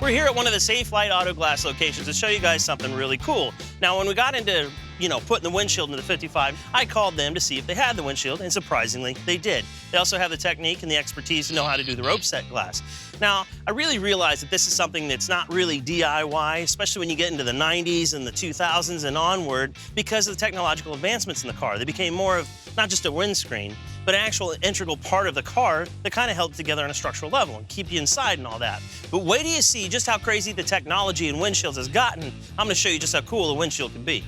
We're here at one of the Safelite Auto Glass locations to show you guys something really cool. Now, when we got into, putting the windshield into the 55, I called them to see if they had the windshield, and surprisingly, they did. They also have the technique and the expertise to know how to do the rope set glass. Now, I really realized that this is something that's not really DIY, especially when you get into the 90s and the 2000s and onward, because of the technological advancements in the car. They became more of not just a windscreen, but an actual integral part of the car that kind of held together on a structural level and keep you inside and all that. But wait till you see just how crazy the technology in windshields has gotten. I'm gonna show you just how cool a windshield can be.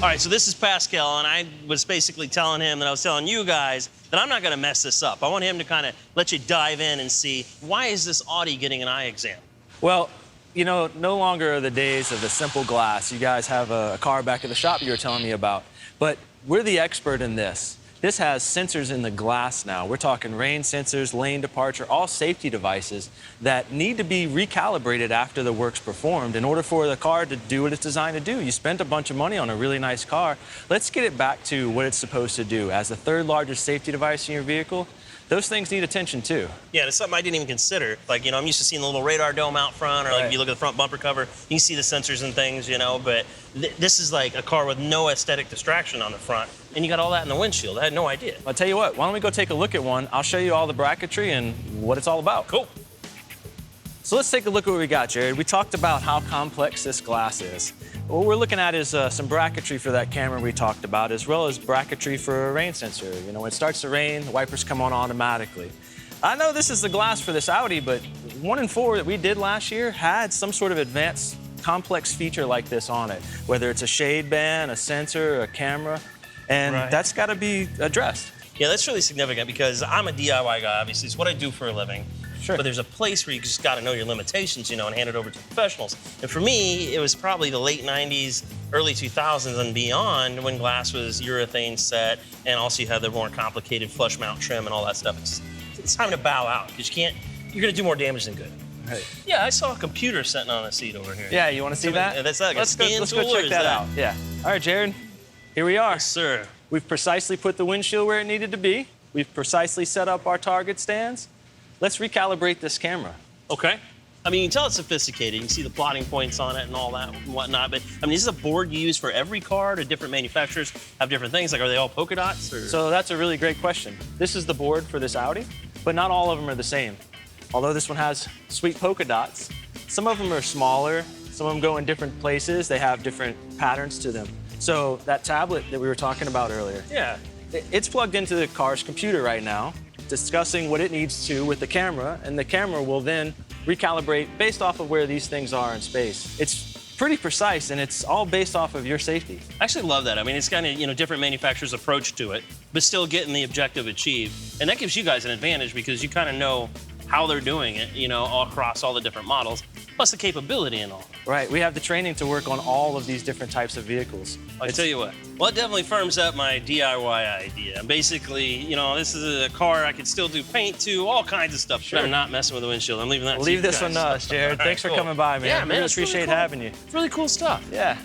All right, so this is Pascal, and I was basically telling him that I was telling you guys that I'm not gonna mess this up. I want him to kind of let you dive in and see, why is this Audi getting an eye exam? Well, no longer are the days of the simple glass. You guys have a car back at the shop you were telling me about. But we're the expert in this. This has sensors in the glass now. We're talking rain sensors, lane departure, all safety devices that need to be recalibrated after the work's performed in order for the car to do what it's designed to do. You spent a bunch of money on a really nice car. Let's get it back to what it's supposed to do. As the third largest safety device in your vehicle, those things need attention too. Yeah, it's something I didn't even consider. Like, I'm used to seeing the little radar dome out front, or like if you look at the front bumper cover, you can see the sensors and things, but this is like a car with no aesthetic distraction on the front, and you got all that in the windshield. I had no idea. I'll tell you what, why don't we go take a look at one? I'll show you all the bracketry and what it's all about. Cool. So let's take a look at what we got, Jared. We talked about how complex this glass is. What we're looking at is some bracketry for that camera we talked about, as well as bracketry for a rain sensor. When it starts to rain, the wipers come on automatically. I know this is the glass for this Audi, but 1 in 4 that we did last year had some sort of advanced complex feature like this on it, whether it's a shade band, a sensor, a camera, and that's got to be addressed. Yeah, that's really significant because I'm a DIY guy, obviously. It's what I do for a living. Sure. But there's a place where you just got to know your limitations, and hand it over to professionals. And for me, it was probably the late 90s, early 2000s and beyond when glass was urethane set, and also you had the more complicated flush mount trim and all that stuff. It's time to bow out because you're going to do more damage than good. Right. Yeah, I saw a computer sitting on a seat over here. Yeah, you want to see that? That's like let's a scan let's tool, go check that out. Yeah. All right, Jared, here we are. Yes, sir. We've precisely put the windshield where it needed to be. We've precisely set up our target stands. Let's recalibrate this camera. Okay. You can tell it's sophisticated. You can see the plotting points on it and all that and whatnot. But, this is a board you use for every car. Do different manufacturers have different things? Like, are they all polka dots? Or? So that's a really great question. This is the board for this Audi, but not all of them are the same. Although this one has sweet polka dots, some of them are smaller. Some of them go in different places. They have different patterns to them. So that tablet that we were talking about earlier, it's plugged into the car's computer right now, discussing what it needs to with the camera, and the camera will then recalibrate based off of where these things are in space. It's pretty precise, and it's all based off of your safety. I actually love that. It's kind of, different manufacturers' approach to it, but still getting the objective achieved. And that gives you guys an advantage because you kind of know how they're doing it, all across all the different models, plus the capability and all. Right, we have the training to work on all of these different types of vehicles. I tell you what, well, it definitely firms up my DIY idea. Basically, this is a car I could still do paint to, all kinds of stuff. Sure. But I'm not messing with the windshield. I'm leaving that to you Leave this guys. one to us, Jared. Thanks for coming by, man. Yeah, man, Really appreciate having you. It's really cool stuff. Yeah.